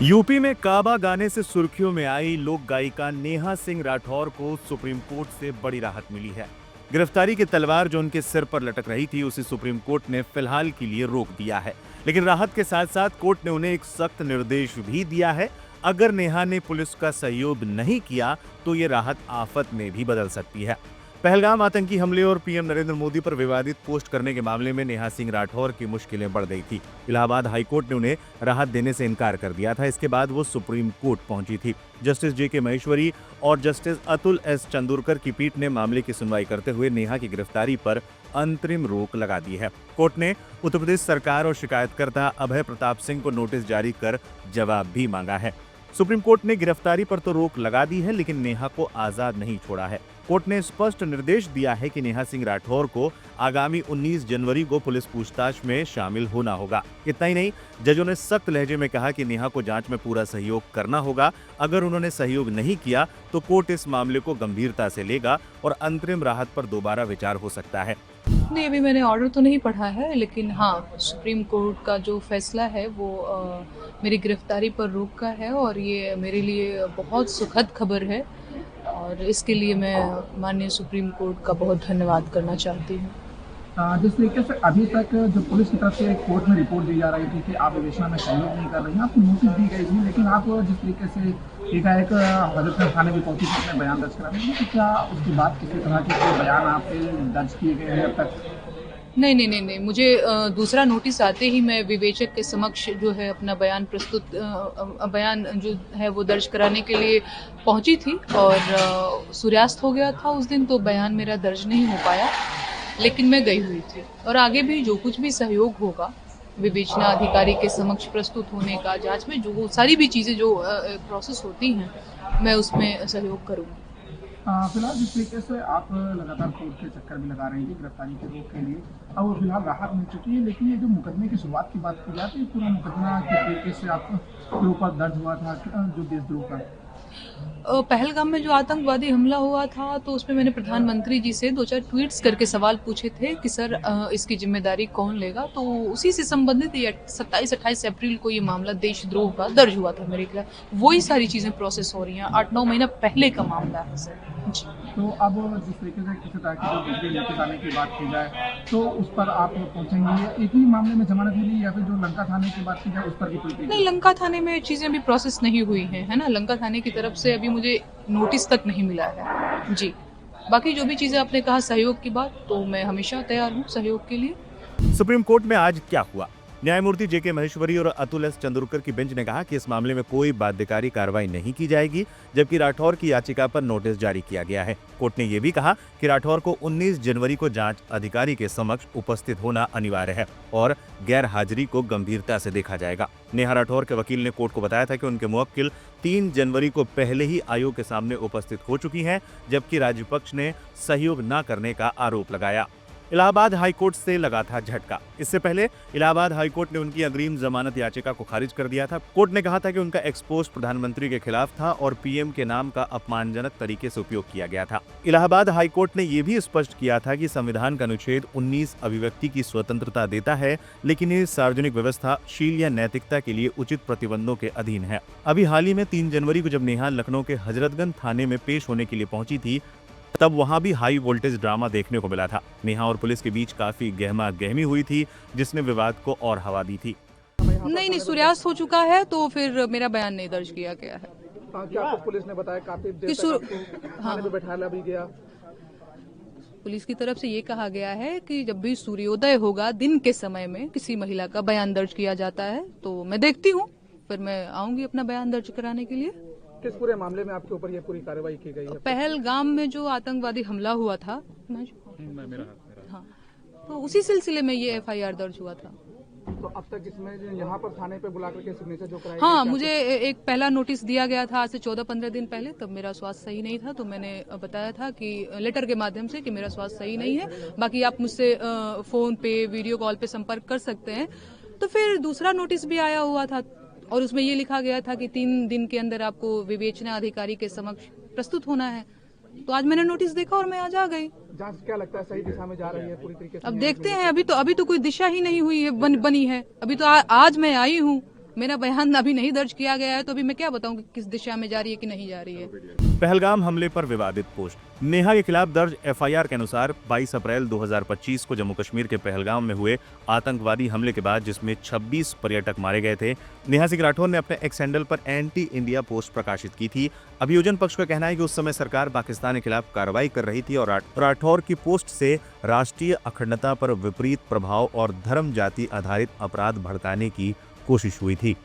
UP में काबा गाने से सुर्खियों में आई लोक गायिका नेहा सिंह राठौर को सुप्रीम कोर्ट से बड़ी राहत मिली है। गिरफ्तारी की तलवार जो उनके सिर पर लटक रही थी उसे सुप्रीम कोर्ट ने फिलहाल के लिए रोक दिया है, लेकिन राहत के साथ साथ कोर्ट ने उन्हें एक सख्त निर्देश भी दिया है। अगर नेहा ने पुलिस का सहयोग नहीं किया तो ये राहत आफत में भी बदल सकती है। पहलगाम आतंकी हमले और पीएम नरेंद्र मोदी पर विवादित पोस्ट करने के मामले में नेहा सिंह राठौर की मुश्किलें बढ़ गई थी। इलाहाबाद हाईकोर्ट ने उन्हें राहत देने से इनकार कर दिया था। इसके बाद वो सुप्रीम कोर्ट पहुंची थी। जस्टिस जेके महेश्वरी और जस्टिस अतुल एस चंदूरकर की पीठ ने मामले की सुनवाई करते हुए नेहा की गिरफ्तारी पर अंतरिम रोक लगा दी है। कोर्ट ने उत्तर प्रदेश सरकार और शिकायतकर्ता अभय प्रताप सिंह को नोटिस जारी कर जवाब भी मांगा है। सुप्रीम कोर्ट ने गिरफ्तारी पर तो रोक लगा दी है, लेकिन नेहा को आजाद नहीं छोड़ा है। कोर्ट ने स्पष्ट निर्देश दिया है कि नेहा सिंह राठौर को आगामी 19 जनवरी को पुलिस पूछताछ में शामिल होना होगा। इतना ही नहीं, जजों ने सख्त लहजे में कहा कि नेहा को जांच में पूरा सहयोग करना होगा। अगर उन्होंने सहयोग नहीं किया तो कोर्ट इस मामले को गंभीरता से लेगा और अंतरिम राहत पर दोबारा विचार हो सकता है। नहीं, अभी मैंने ऑर्डर तो नहीं पढ़ा है, लेकिन हाँ, सुप्रीम कोर्ट का जो फैसला है वो मेरी गिरफ्तारी पर रोक का है और ये मेरे लिए बहुत सुखद खबर है और इसके लिए मैं माननीय सुप्रीम कोर्ट का बहुत धन्यवाद करना चाहती हूँ। जिस तरीके से अभी तक जो पुलिस की तरफ से कोर्ट में रिपोर्ट दी जा रही थी कि आप विवेचना में सहयोग नहीं कर रही हैं, आपको नोटिस दी गई थी, लेकिन आप जिस तरीके से एकाएक हजरतगंज थाने भी पहुंची थी अपने बयान दर्ज कराने में, तो क्या उसके बाद किसी तरह के कोई बयान आपके दर्ज किए गए हैं अब तक? नहीं, मुझे दूसरा नोटिस आते ही मैं विवेचक के समक्ष जो है अपना बयान जो है वो दर्ज कराने के लिए पहुंची थी और सूर्यास्त हो गया था उस दिन, तो बयान मेरा दर्ज नहीं हो पाया, लेकिन मैं गई हुई थी और आगे भी जो कुछ भी सहयोग होगा विवेचना अधिकारी के समक्ष प्रस्तुत होने का, जांच में जो सारी भी चीज़ें जो प्रोसेस होती हैं मैं उसमें सहयोग करूँगी। फिलहाल जिस तरीके से आप लगातार कोर्ट के चक्कर भी लगा रही थी गिरफ्तारी के रोक के लिए, अब फिलहाल राहत मिल चुकी है, लेकिन ये जो मुकदमे की शुरुआत की बात की जाती है, पूरा मुकदमा किस तरीके से आपके ऊपर दर्ज हुआ था जो देशद्रोह का? पहलगाम में जो आतंकवादी हमला हुआ था तो उसमें मैंने प्रधानमंत्री जी से 2-4 ट्वीट्स करके सवाल पूछे थे कि सर इसकी जिम्मेदारी कौन लेगा, तो उसी से संबंधित 27-28 अप्रैल को ये मामला देशद्रोह का दर्ज हुआ था मेरे खिलाफ। वही सारी चीजें प्रोसेस हो रही हैं, 8-9 महीना पहले का मामला है सर जी। तो अब जिस तरीके से किसी तरह की जो दूसरे नोटिस आने की बात की जाए तो उस पर आप पहुंचेंगे? एक ही मामले में जमानत मिली या फिर जो लंका थाने की बात की जाए उस पर भी? नहीं, लंका थाने में चीजें अभी प्रोसेस नहीं हुई है ना, लंका थाने की तरफ से अभी मुझे नोटिस तक नहीं मिला है जी। बाकी जो भी चीजें आपने कहा सहयोग की बात, तो मैं हमेशा तैयार हूँ सहयोग के लिए। सुप्रीम कोर्ट में आज क्या हुआ? न्यायमूर्ति जेके महेश्वरी और अतुल एस चंदूरकर की बेंच ने कहा कि इस मामले में कोई बाध्यकारी कार्रवाई नहीं की जाएगी, जबकि राठौर की याचिका पर नोटिस जारी किया गया है। कोर्ट ने यह भी कहा कि राठौर को 19 जनवरी को जांच अधिकारी के समक्ष उपस्थित होना अनिवार्य है और गैर हाजिरी को गंभीरता से देखा जाएगा। नेहा राठौर के वकील ने कोर्ट को बताया था कि उनके मुवक्किल 3 जनवरी को पहले ही आयोग के सामने उपस्थित हो चुकी हैं, जबकि राज्य पक्ष ने सहयोग न करने का आरोप लगाया। इलाहाबाद हाईकोर्ट से लगा था झटका। इससे पहले इलाहाबाद हाईकोर्ट ने उनकी अग्रिम जमानत याचिका को खारिज कर दिया था। कोर्ट ने कहा था कि उनका एक्सपोज प्रधानमंत्री के खिलाफ था और पीएम के नाम का अपमानजनक तरीके से उपयोग किया गया था। इलाहाबाद हाईकोर्ट ने यह भी स्पष्ट किया था कि संविधान का अनुच्छेद 19 अभिव्यक्ति की स्वतंत्रता देता है, लेकिन ये सार्वजनिक व्यवस्था, शील या नैतिकता के लिए उचित प्रतिबंधों के अधीन है। अभी हाल ही में 3 जनवरी को जब नेहा लखनऊ के हजरतगंज थाने में पेश होने के लिए पहुंची थी, तब वहां भी हाई वोल्टेज ड्रामा देखने को मिला था। नेहा और पुलिस के बीच काफी गहमा गहमी हुई थी, जिसने विवाद को और हवा दी थी। नहीं, सूर्यास्त हो चुका है तो फिर मेरा बयान नहीं दर्ज किया गया है। क्या आपको पुलिस ने बताया काफी देर तक थाने में बैठाया भी गया? पुलिस की तरफ से ये कहा गया है कि जब भी सूर्योदय होगा दिन के समय में किसी महिला का बयान दर्ज किया जाता है, तो मैं देखती हूँ, फिर मैं आऊंगी अपना बयान दर्ज कराने के लिए। किस पूरे मामले में आपके ऊपर ये पूरी कार्रवाई की गई है? पहलगाम में जो आतंकवादी हमला हुआ था मेरा। हाँ, तो उसी सिलसिले में ये एफआईआर दर्ज हुआ था। तो अब तक इसमें यहाँ पर थाने पे बुला करके सिग्नेचर जो कराए? हाँ, मुझे एक पहला नोटिस दिया गया था आज से 14-15 दिन पहले, तब मेरा स्वास्थ्य सही नहीं था, तो मैंने बताया था कि लेटर के माध्यम से कि मेरा स्वास्थ्य सही नहीं है, बाकी आप मुझसे फोन पे, वीडियो कॉल पे संपर्क कर सकते हैं। तो फिर दूसरा नोटिस भी आया हुआ था और उसमें ये लिखा गया था कि 3 दिन के अंदर आपको विवेचना अधिकारी के समक्ष प्रस्तुत होना है। तो आज मैंने नोटिस देखा और मैं आज आ गई। जांच क्या लगता है सही दिशा में जा रही है पूरी तरीके से? अब देखते हैं, अभी तो कोई दिशा ही नहीं हुई है, बनी है। अभी तो आज मैं आई हूँ मेरा बयान अभी नहीं दर्ज किया गया है, तो अभी मैं क्या बताऊं कि किस दिशा में जा रही है कि नहीं जा रही है। पहलगाम हमले पर विवादित पोस्ट। नेहा के खिलाफ दर्ज एफआईआर के अनुसार 22 अप्रैल 2025 को जम्मू कश्मीर के पहलगाम में हुए आतंकवादी हमले के बाद, जिसमें 26 पर्यटक मारे गए थे, नेहा सिंह राठौर ने अपने एक्स हैंडल पर एंटी इंडिया पोस्ट प्रकाशित की थी। अभियोजन पक्ष का कहना है कि उस समय सरकार पाकिस्तान के खिलाफ कार्रवाई कर रही थी और राठौर की पोस्ट से राष्ट्रीय अखंडता पर विपरीत प्रभाव और धर्म जाति आधारित अपराध भड़काने की कोशिश हुई थी।